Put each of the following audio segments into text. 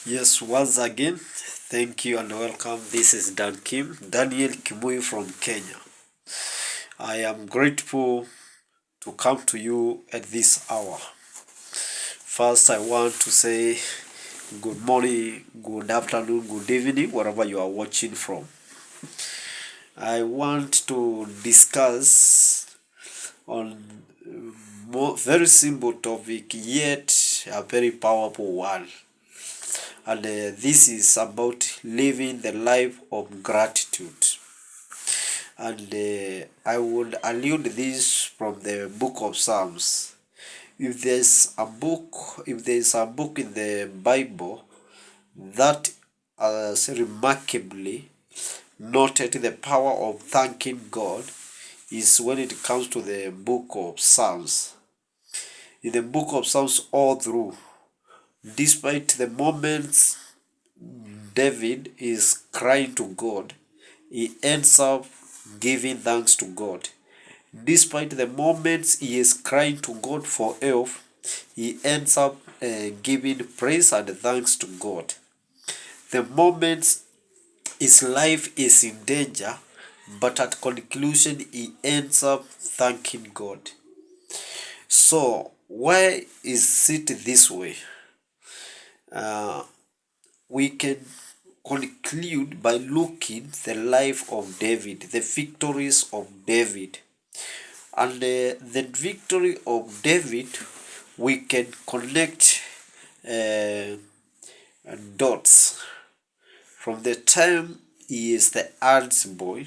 Yes, once again, thank you and welcome. This is Daniel Kimui from Kenya. I am grateful to come to you at this hour. First, I want to say good morning, good afternoon, good evening, wherever you are watching from. I want to discuss on very simple topic, yet a very powerful one. And this is about living the life of gratitude. And I would allude this from the book of Psalms. If there's a book in the Bible that has remarkably noted the power of thanking God, is when it comes to the book of Psalms. In the book of Psalms, all through, despite the moments David is crying to God, he ends up giving thanks to God. Despite the moments he is crying to God for help, he ends up giving praise and thanks to God. The moments his life is in danger, but at conclusion he ends up thanking God. So why is it this way? We can conclude by looking the life of David, the victories of David. And the victory of David, we can connect uh, dots from the time he is the eldest boy,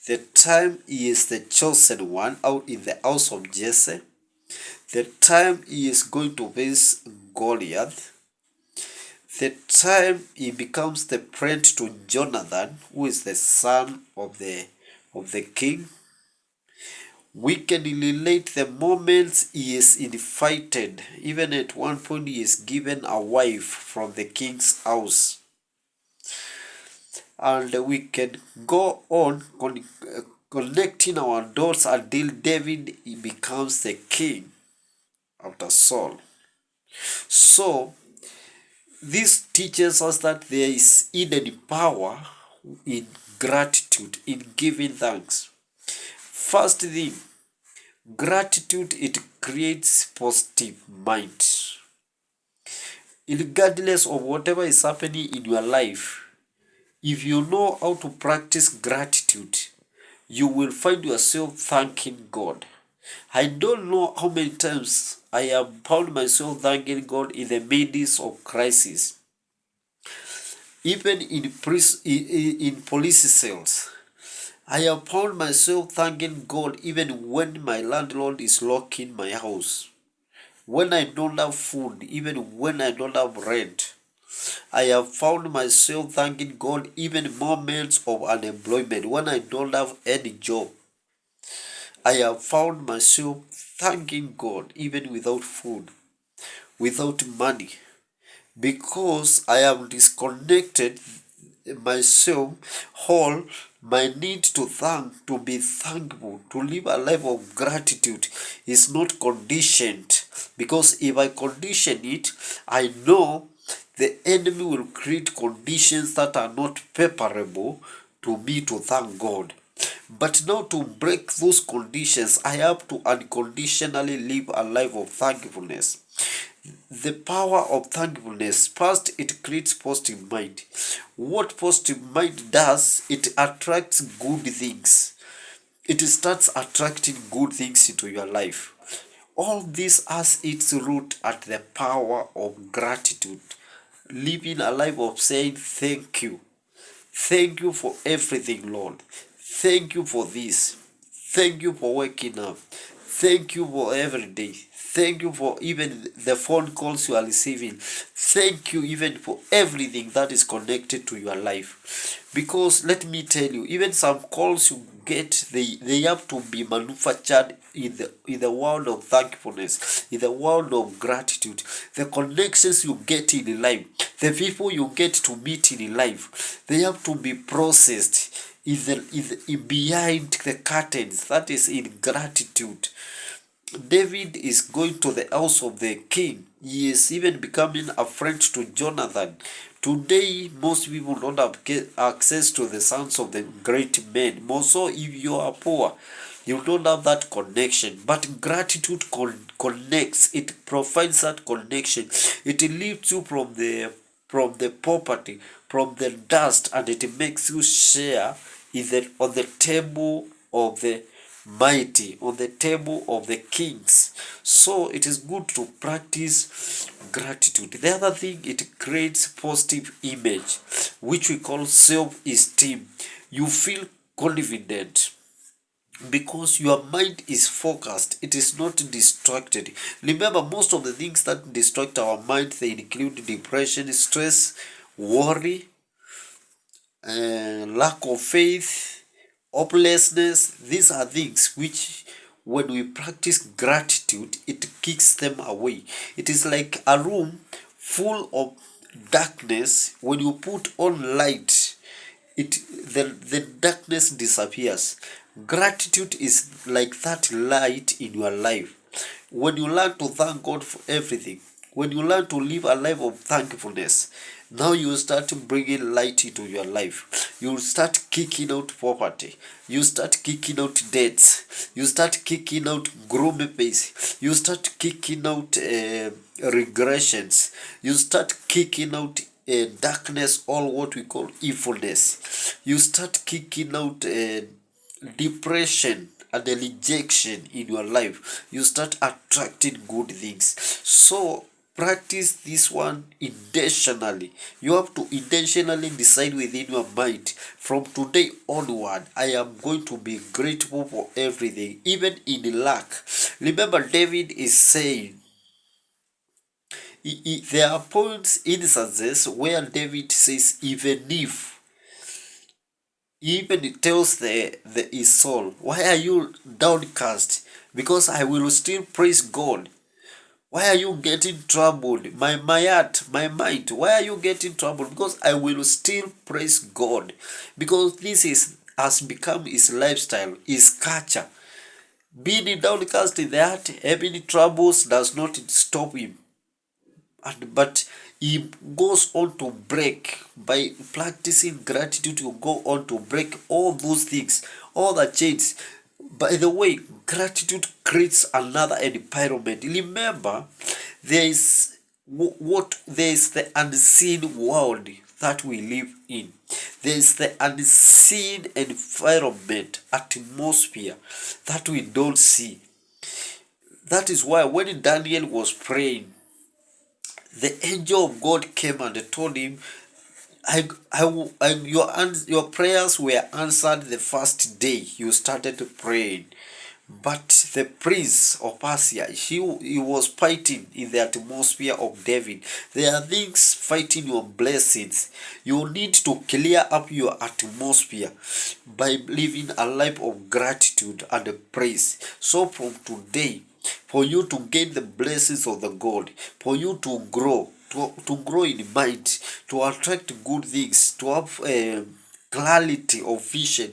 the time he is the chosen one out in the house of Jesse, the time he is going to face Goliath, the time he becomes the friend to Jonathan, who is the son of the king. We can relate the moments he is invited. Even at one point, he is given a wife from the king's house. And we can go on connecting our dots until David becomes the king after Saul. So, this teaches us that there is hidden power in gratitude, in giving thanks. First thing, gratitude, it creates positive mind. Regardless of whatever is happening in your life, if you know how to practice gratitude, you will find yourself thanking God. I don't know how many times I have found myself thanking God in the midst of crisis. Even in police cells, I have found myself thanking God even when my landlord is locking my house. When I don't have food, even when I don't have rent, I have found myself thanking God even in moments of unemployment when I don't have any job. I have found myself thanking God even without food, without money, because I have disconnected myself whole. My need to be thankful, to live a life of gratitude is not conditioned, because if I condition it, I know the enemy will create conditions that are not favorable to me to thank God. But now, to break those conditions, I have to unconditionally live a life of thankfulness. The power of thankfulness, first, it creates positive mind. What positive mind does, it attracts good things. It starts attracting good things into your life. All this has its root at the power of gratitude. Living a life of saying thank you. Thank you for everything, Lord. Thank you for this. Thank you for waking up. Thank you for every day. Thank you for even the phone calls you are receiving. Thank you even for everything that is connected to your life. Because let me tell you, even some calls you get, they have to be manufactured in the world of thankfulness, in the world of gratitude. The connections you get in life, the people you get to meet in life, they have to be processed in behind the curtains, that is in gratitude. David is going to the house of the king. He is even becoming a friend to Jonathan. Today, most people don't have access to the sons of the great men. More so, if you are poor, you don't have that connection. But gratitude connects. It provides that connection. It lifts you from the poverty, from the dust, and it makes you share on the table of the mighty, on the table of the kings. So it is good to practice gratitude. The other thing, it creates positive image, which we call self-esteem. You feel confident because your mind is focused, it is not distracted. Remember, most of the things that distract our mind, they include depression, stress, worry, lack of faith, hopelessness. These are things which, when we practice gratitude, it kicks them away. It is like a room full of darkness. When you put on light, the darkness disappears. Gratitude is like that light in your life. When you learn to thank God for everything, when you learn to live a life of thankfulness, now you start bringing light into your life. You start kicking out poverty. You start kicking out debts. You start kicking out gloomy pace. You start kicking out regressions. You start kicking out darkness, all what we call evilness. You start kicking out depression and the rejection in your life. You start attracting good things. So practice this one intentionally. You have to intentionally decide within your mind, from today onward, I am going to be grateful for everything, even in lack. Remember, David is saying, there are points, instances where David says, even if, even it tells his soul, why are you downcast? Because I will still praise God. Why are you getting troubled? My heart, my mind, why are you getting troubled? Because I will still praise God. Because this has become his lifestyle, his culture. Being downcast in the heart, having troubles does not stop him. But he goes on to break. By practicing gratitude, you go on to break all those things, all the chains. By the way, gratitude creates another environment. Remember, there is the unseen world that we live in. There is the unseen environment, atmosphere that we don't see. That is why when Daniel was praying, the angel of God came and told him, your prayers were answered the first day you started praying. But the prince of Persia, he was fighting in the atmosphere of David. There are things fighting your blessings. You need to clear up your atmosphere by living a life of gratitude and praise. So from today, for you to gain the blessings of the God, for you to grow, to grow in mind, to attract good things, to have clarity of vision,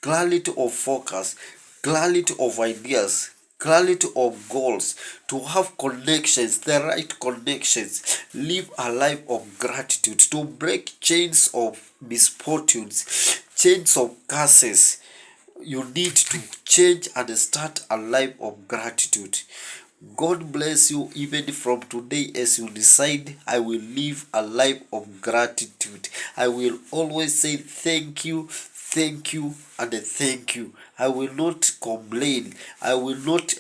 clarity of focus, clarity of ideas, clarity of goals, to have connections, the right connections, live a life of gratitude, to break chains of misfortunes, chains of curses. You need to change and start a life of gratitude. God bless you even from today as you decide, I will live a life of gratitude. I will always say thank you, and thank you. I will not complain. I will not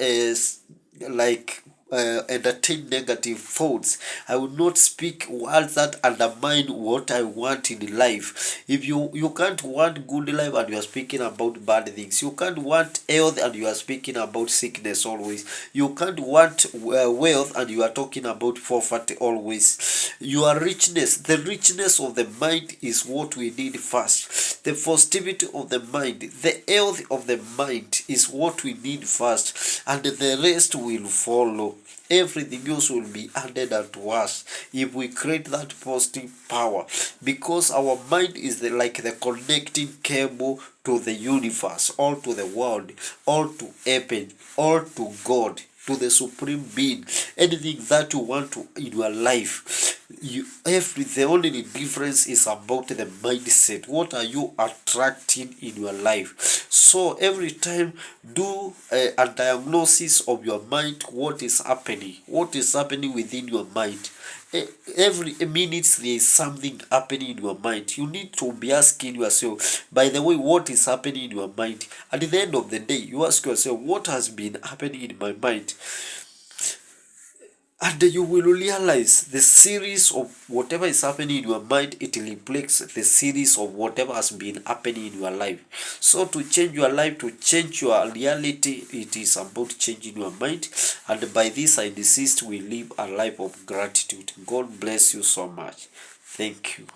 like entertain negative thoughts. I will not speak words that undermine what I want in life. If you can't want good life and you are speaking about bad things, you can't want health and you are speaking about sickness always. You can't want wealth and you are talking about poverty always. Your richness, the richness of the mind is what we need first. The positivity of the mind, the health of the mind is what we need first, and the rest will follow. Everything else will be added unto us if we create that positive power, because our mind is like the connecting cable to the universe, all to the world, all to heaven, all to God, to the supreme being. Anything that you want to in your life, the only difference is about the mindset. What are you attracting in your life? So every time do a diagnosis of your mind. What is happening within your mind? Every minute there is something happening in your mind. You need to be asking yourself, by the way, what is happening in your mind? At the end of the day, you ask yourself, what has been happening in my mind? And you will realize the series of whatever is happening in your mind, it reflects the series of whatever has been happening in your life. So to change your life, to change your reality, it is about changing your mind. And by this I insist we live a life of gratitude. God bless you so much. Thank you.